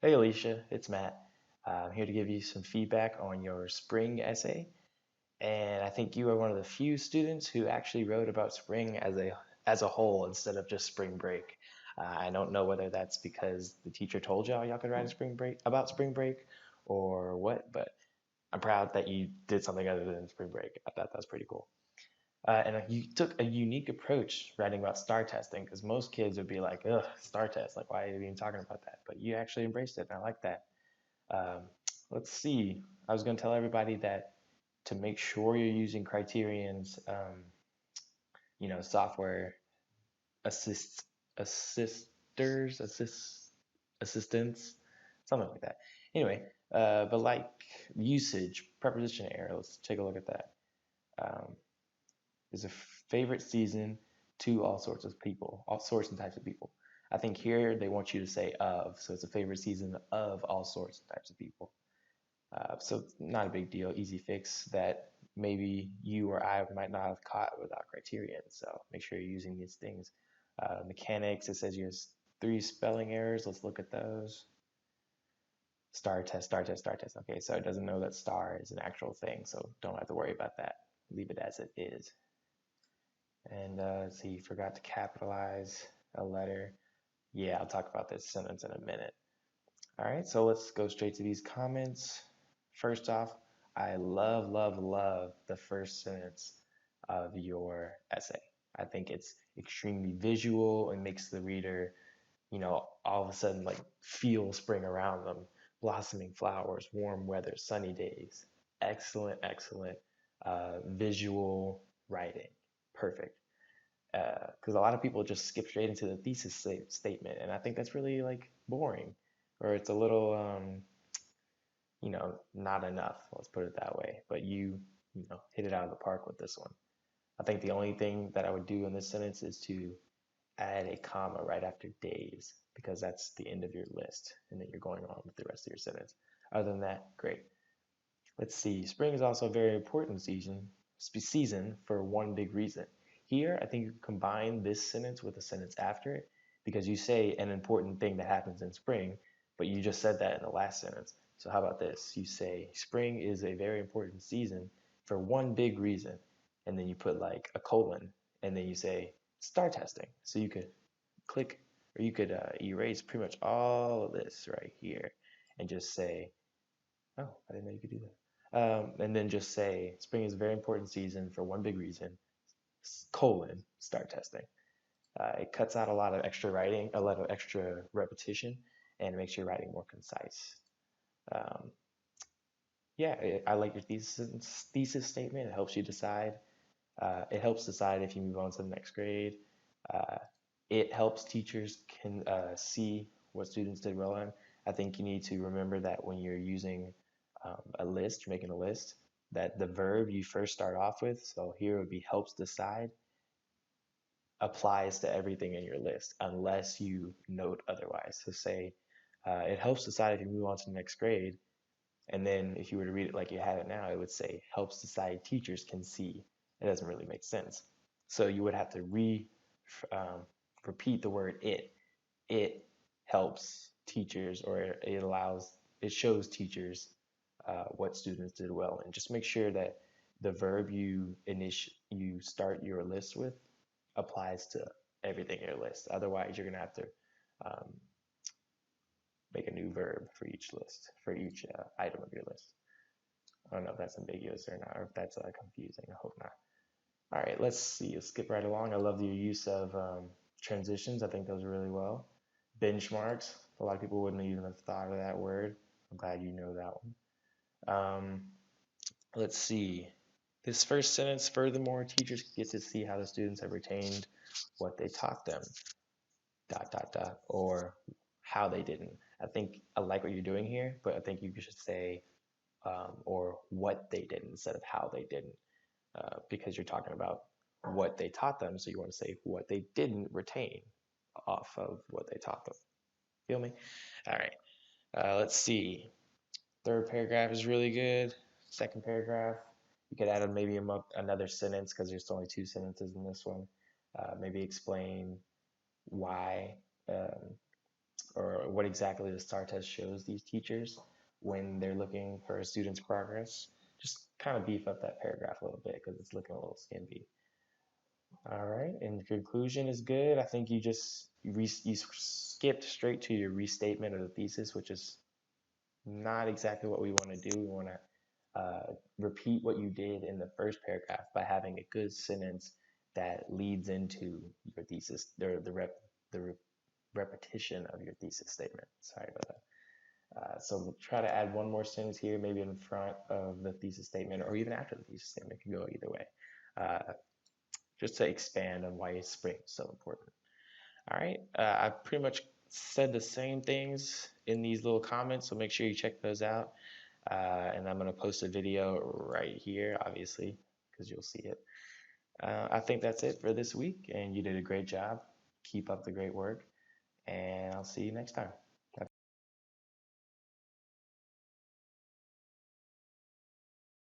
Hey Alicia, it's Matt. I'm here to give you some feedback on your spring essay. And I think you are one of the few students who actually wrote about spring as a whole instead of just spring break. I don't know whether that's because the teacher told y'all could write a spring break about spring break or what, but I'm proud that you did something other than spring break. I thought that was pretty cool. And you took a unique approach writing about star testing because most kids would be like, ugh, star test, like why are you even talking about that? But you actually embraced it, and I like that. Um, let's see. I was going to tell everybody that to make sure you're using Criterion's, software assist assisters, assistants, something like that. Anyway, but like usage, preposition error. Let's take a look at that. Um, is a favorite season to all sorts of people, all sorts and types of people. I think here they want you to say of, so it's a favorite season of all sorts and types of people. So not a big deal, easy fix that maybe you or I might not have caught without Criterion. So make sure you're using these things. Mechanics, it says you have three spelling errors. Let's look at those. Star test, star test, star test. Okay, so it doesn't know that star is an actual thing, so don't have to worry about that. Leave it as it is. And let's see, forgot to capitalize a letter. Yeah, I'll talk about this sentence in a minute. All right, so let's go straight to these comments. First off, I love, love, love the first sentence of your essay. I think it's extremely visual and makes the reader, all of a sudden like feel spring around them. Blossoming flowers, warm weather, sunny days. Excellent, excellent visual writing. Perfect. Because a lot of people just skip straight into the thesis statement, and I think that's really like boring, or it's a little, not enough. Let's put it that way. But you hit it out of the park with this one. I think the only thing that I would do in this sentence is to add a comma right after days, because that's the end of your list, and then you're going on with the rest of your sentence. Other than that, great. Let's see. Spring is also a very important season for one big reason. Here, I think you combine this sentence with the sentence after it because you say an important thing that happens in spring, but you just said that in the last sentence. So how about this? You say spring is a very important season for one big reason, and then you put like a colon, and then you say star testing. So you could click or you could erase pretty much all of this right here and just say, oh, I didn't know you could do that. And then just say spring is a very important season for one big reason, colon, start testing. It cuts out a lot of extra writing, a lot of extra repetition, and it makes your writing more concise. Um, yeah, I like your thesis statement. It helps you decide. It helps decide if you move on to the next grade. Uh, it helps teachers can see what students did well in. I think you need to remember that when you're using a list, you're making a list, that the verb you first start off with, so here would be helps decide, applies to everything in your list unless you note otherwise. So say it helps decide if you move on to the next grade, and then if you were to read it like you have it now, it would say helps decide teachers can see. It doesn't really make sense. So you would have to um, repeat the word it. It helps teachers, or it shows teachers what students did well. And just make sure that the verb you start your list with applies to everything in your list. Otherwise, you're going to have to um, make a new verb for each list, for each item of your list. I don't know if that's ambiguous or not, or if that's confusing. I hope not. All right, let's see. Let's skip right along. I love your use of transitions. I think those are really well. Benchmarks. A lot of people wouldn't even have thought of that word. I'm glad you know that one. Let's see. This first sentence, furthermore, teachers get to see how the students have retained what they taught them, dot, dot, dot, or how they didn't. I think I like what you're doing here, but I think you should say or what they did instead of how they didn't, because you're talking about what they taught them. So you want to say what they didn't retain off of what they taught them. Feel me? All right. Let's see. Third paragraph is really good. Second paragraph, you could add maybe another sentence because there's only two sentences in this one. Maybe explain why. Um, or what exactly the STAR test shows these teachers when they're looking for a student's progress. Just kind of beef up that paragraph a little bit because it's looking a little skimpy. All right, and conclusion is good. I think you skipped straight to your restatement of the thesis, which is not exactly what we want to do. We want to repeat what you did in the first paragraph by having a good sentence that leads into your thesis, the repetition of your thesis statement. Sorry about that. So we'll try to add one more sentence here, maybe in front of the thesis statement, or even after the thesis statement. It can go either way, just to expand on why spring is so important. All right, I pretty much said the same things in these little comments, so make sure you check those out. And I'm going to post a video right here, obviously, because you'll see it. I think that's it for this week, and you did a great job. Keep up the great work, and I'll see you next time.